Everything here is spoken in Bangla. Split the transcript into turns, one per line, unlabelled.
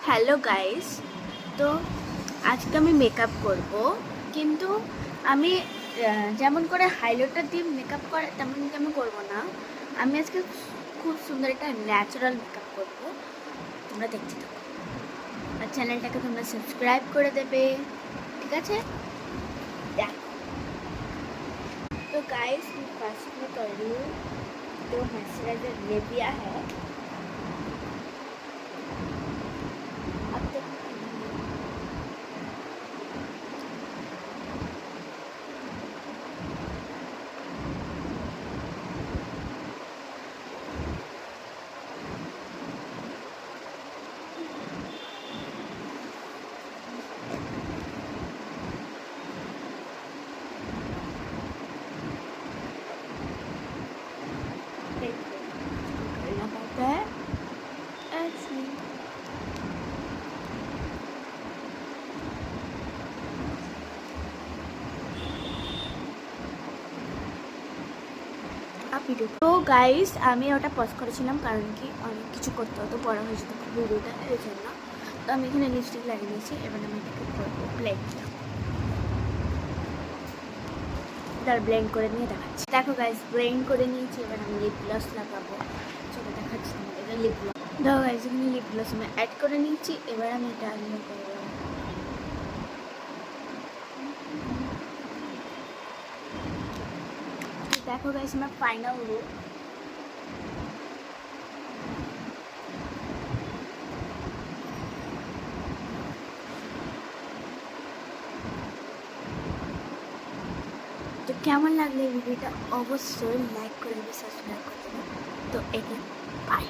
হ্যালো গাইস, তো আজকে আমি মেকআপ করব, কিন্তু আমি যেমন করে হাইলাইটার দিয়ে মেকআপ করে তেমন আমি করব না। আমি আজকে খুব সুন্দর একটা ন্যাচারাল মেকআপ করব। তোমরা দেখতে থাকো আর চ্যানেলটাকে তোমরা সাবস্ক্রাইব করে দেবে, ঠিক আছে? দেখো तो गाइस मैं फर्स्ट में कर रही हूँ तो मॉइस्चराइजर निविया है। अब तक करना पड़ता है ऐसे। তো গাইস আমি ওটা পজ করেছিলাম কারণ কি অনেক কিছু করতে হতো, বড় হয়ে যেত ভিডিওটা, এই জন্য। তো আমি এখানে লিপস্টিক লাগিয়ে নিয়েছি, এবার আমি এটাকে করবো ব্লেন্ড। তার ব্লেন্ড করে নিয়ে দেখাচ্ছি। দেখো গাইস, ব্লেন্ড করে নিয়েছি, এবার আমি লিপ গ্লস লাগাবো। চলো দেখাচ্ছি তোমাদের লিপ গ্লস। দেখো গাইস, এখানে লিপ গ্লস আমি অ্যাড করে নিয়েছি, এবার আমি এটা আগে করবো। देखो गाइस मैं फाइनल लुक। तो কেমন লাগলো ভিডিওটা অবশ্যই লাইক করে দিবে, সাবস্ক্রাইব করে দিবে। তো একে বাই।